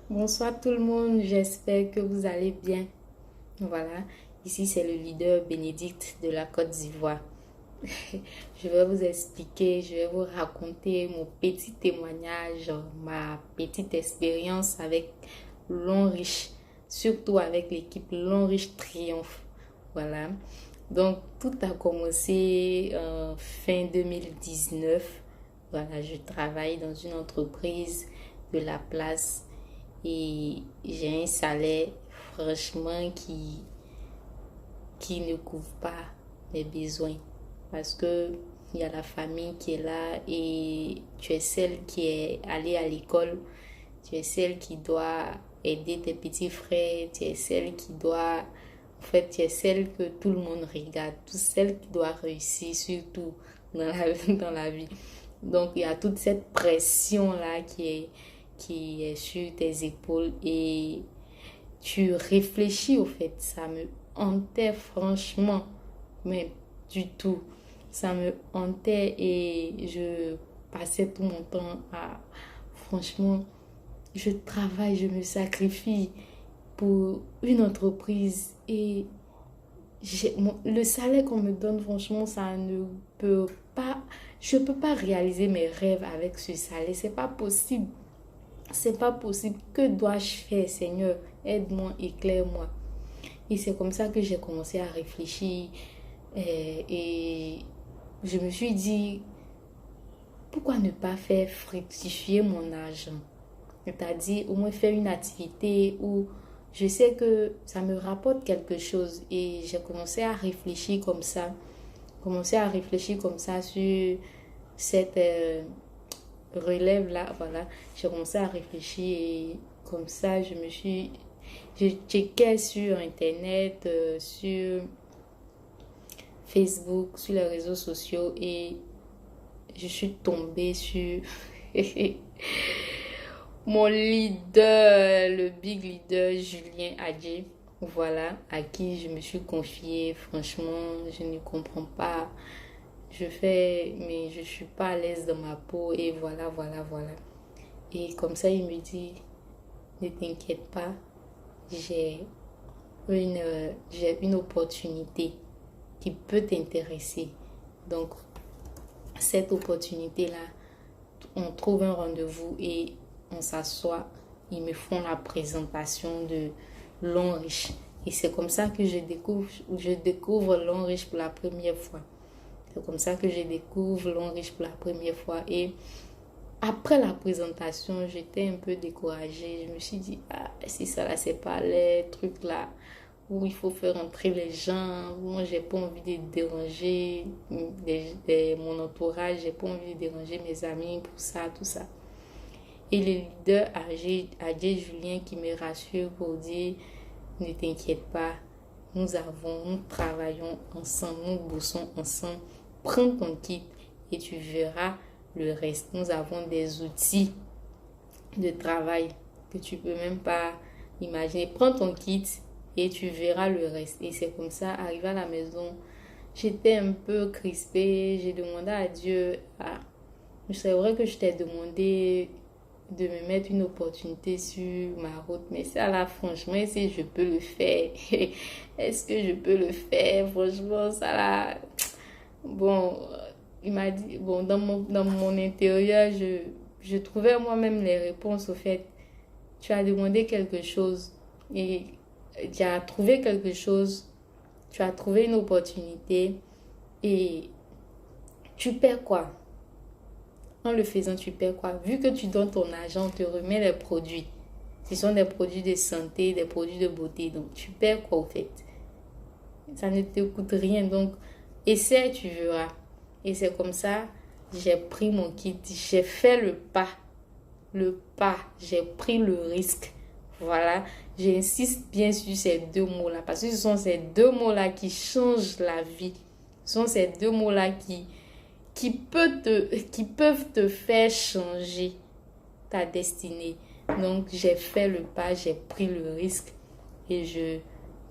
Bonsoir tout le monde, j'espère que vous allez bien. Voilà, ici c'est le leader Bénédicte de la Côte d'Ivoire. Je vais vous expliquer, je vais vous raconter mon petit témoignage, ma petite expérience avec Longriche, surtout avec l'équipe Longriche Triomphe. Voilà, donc tout a commencé fin 2019. Voilà, je travaille dans une entreprise de la place et j'ai un salaire franchement qui ne couvre pas mes besoins parce que il y a la famille qui est là et tu es celle qui est allée à l'école, tu es celle qui doit aider tes petits frères, tu es celle qui doit, en fait, tu es celle que tout le monde regarde, tu es celle qui doit réussir surtout dans la vie. Donc il y a toute cette pression là qui est sur tes épaules et tu réfléchis au fait. Ça me hantait franchement, mais du tout. Ça me hantait et je passais tout mon temps à, franchement, je travaille, je me sacrifie pour une entreprise et le salaire qu'on me donne, franchement, ça ne peut pas, je ne peux pas réaliser mes rêves avec ce salaire. C'est pas possible. C'est pas possible. Que dois-je faire, Seigneur? Aide-moi, éclaire-moi. Et c'est comme ça que j'ai commencé à réfléchir et je me suis dit, pourquoi ne pas faire fructifier mon argent? C'est-à-dire, au moins faire une activité où je sais que ça me rapporte quelque chose. Et j'ai commencé à réfléchir comme ça. Commencé à réfléchir comme ça sur cette relève-là. Voilà. J'ai commencé à réfléchir et comme ça, je checkais sur Internet, sur Facebook, sur les réseaux sociaux et je suis tombée sur mon leader, le big leader Julien Adjé. Voilà, à qui je me suis confiée. Franchement, je ne comprends pas. Mais je suis pas à l'aise dans ma peau et voilà. Et comme ça, il me dit, ne t'inquiète pas, j'ai j'ai une opportunité qui peut t'intéresser. Donc, cette opportunité-là, on trouve un rendez-vous et on s'assoit. Ils me font la présentation de Longriche. Et c'est comme ça que je découvre Longriche pour la première fois. C'est comme ça que je découvre Longriche pour la première fois. Et après la présentation, j'étais un peu découragée. Je me suis dit, ah, si ça là, c'est pas les trucs là où il faut faire entrer les gens. Moi, j'ai pas envie de déranger mon entourage. J'ai pas envie de déranger mes amis pour ça, tout ça. Et le leader Adjé Julien qui me rassure pour dire, ne t'inquiète pas, nous travaillons ensemble, nous bossons ensemble. Prends ton kit et tu verras le reste. Nous avons des outils de travail que tu peux même pas imaginer. Prends ton kit et tu verras le reste. Et c'est comme ça, arrivé à la maison, j'étais un peu crispée. J'ai demandé à Dieu, ah, c'est vrai que je t'ai demandé de me mettre une opportunité sur ma route, mais ça là, franchement, si je peux le faire, est-ce que je peux le faire? Franchement, ça là, bon, il m'a dit, bon, dans mon intérieur, je trouvais moi-même les réponses au fait. Tu as demandé quelque chose et tu as trouvé quelque chose, tu as trouvé une opportunité et tu perds quoi? En le faisant, tu perds quoi? Vu que tu donnes ton argent, on te remet les produits. Ce sont des produits de santé, des produits de beauté. Donc, tu perds quoi au fait? Ça ne te coûte rien. Donc, essaie, tu verras. Et c'est comme ça, j'ai pris mon kit. J'ai fait le pas. Le pas. J'ai pris le risque. Voilà. J'insiste bien sur ces deux mots-là. Parce que ce sont ces deux mots-là qui changent la vie. Ce sont ces deux mots-là qui peuvent te faire changer ta destinée. Donc, j'ai fait le pas, j'ai pris le risque et je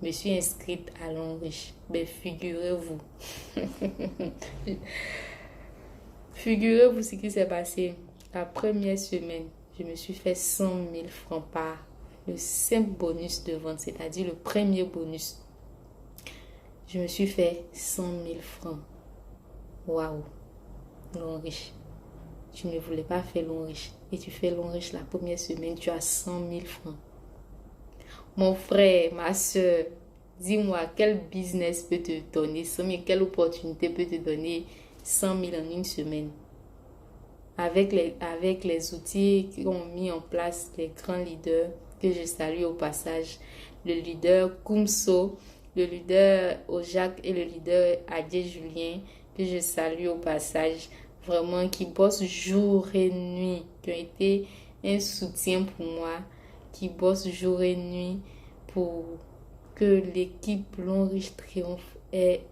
me suis inscrite à l'Enriche. Mais figurez-vous, figurez-vous ce qui s'est passé la première semaine. je me suis fait 100 000 francs par le simple bonus de vente, c'est-à-dire le premier bonus. Je me suis fait 100 000 francs. Waouh, l'homme riche. Tu ne voulais pas faire l'homme riche. Et tu fais l'homme riche la première semaine, tu as 100 000 francs. Mon frère, ma soeur, dis-moi, quel business peut te donner 100 000, quelle opportunité peut te donner 100 000 en une semaine? Avec les outils qu'ont mis en place les grands leaders, que je salue au passage, le leader Kumso, le leader Ojak et le leader Adje Julien, que je salue au passage, vraiment qui bossent jour et nuit, qui ont été un soutien pour moi, qui bossent jour et nuit pour que l'équipe Long Riche Triomphe ait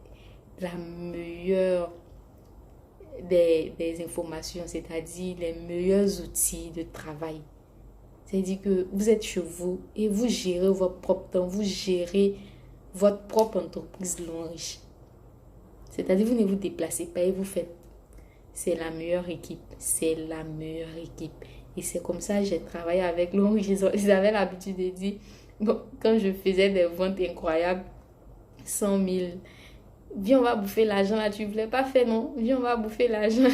la meilleure des informations, c'est-à-dire les meilleurs outils de travail. C'est-à-dire que vous êtes chez vous et vous gérez votre propre temps, vous gérez votre propre entreprise Long Riche. C'est-à-dire vous ne vous déplacez pas et vous faites. C'est la meilleure équipe. C'est la meilleure équipe. Et c'est comme ça que j'ai travaillé avec Long Riche. Ils avaient l'habitude de dire, bon, quand je faisais des ventes incroyables, 100 000, viens, on va bouffer l'argent là, tu voulais pas faire, non? Viens, on va bouffer l'argent.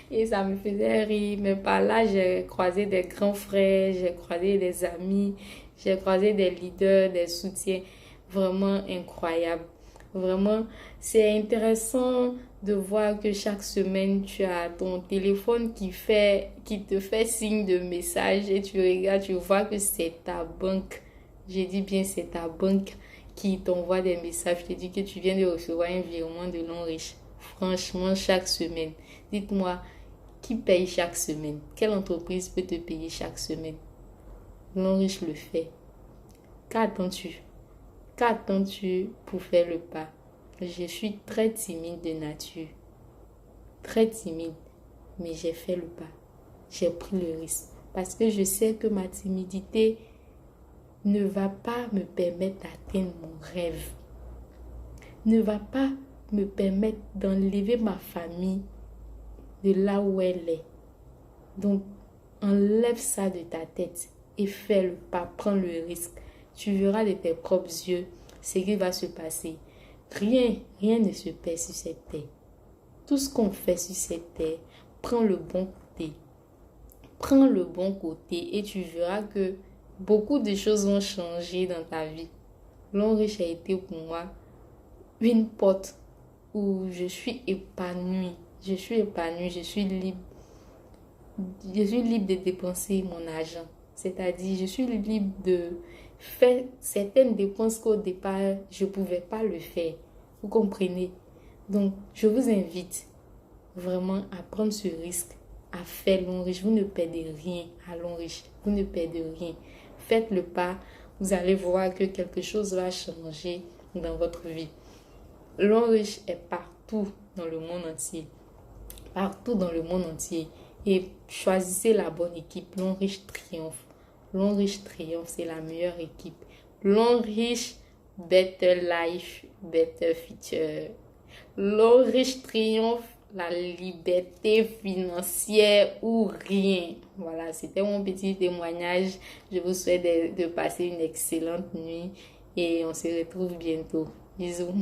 Et ça me faisait rire. Mais par là, j'ai croisé des grands frères, j'ai croisé des amis, j'ai croisé des leaders, des soutiens vraiment incroyables. Vraiment, c'est intéressant de voir que chaque semaine, tu as ton téléphone qui te fait signe de message et tu regardes, tu vois que c'est ta banque. Je dis bien, c'est ta banque qui t'envoie des messages. Je te dis que tu viens de recevoir un virement de Long Riche. Franchement, chaque semaine. Dites-moi, qui paye chaque semaine? Quelle entreprise peut te payer chaque semaine? Long Riche le fait. Qu'attends-tu? Qu'attends-tu pour faire le pas? Je suis très timide de nature. Très timide. Mais j'ai fait le pas. J'ai pris le risque. Parce que je sais que ma timidité ne va pas me permettre d'atteindre mon rêve. Ne va pas me permettre d'enlever ma famille de là où elle est. Donc, enlève ça de ta tête et fais le pas, prends le risque. Tu verras de tes propres yeux ce qui va se passer. Rien ne se perd sur cette terre. Tout ce qu'on fait sur cette terre, prends le bon côté. Prends le bon côté et tu verras que beaucoup de choses vont changer dans ta vie. Long Riche a été pour moi une porte où je suis épanouie. Je suis épanouie, je suis libre. Je suis libre de dépenser mon argent. C'est-à-dire, je suis libre de faire certaines dépenses qu'au départ, je ne pouvais pas le faire. Vous comprenez? Donc, je vous invite vraiment à prendre ce risque, à faire Long Riche. Vous ne perdez rien à Long Riche. Vous ne perdez rien. Faites le pas. Vous allez voir que quelque chose va changer dans votre vie. Long Riche est partout dans le monde entier. Partout dans le monde entier. Et choisissez la bonne équipe. Long Riche triomphe. Long Riche triomphe, c'est la meilleure équipe. Long Riche, better life, better future. Long Riche triomphe, la liberté financière ou rien. Voilà, c'était mon petit témoignage. Je vous souhaite de passer une excellente nuit et on se retrouve bientôt. Bisous.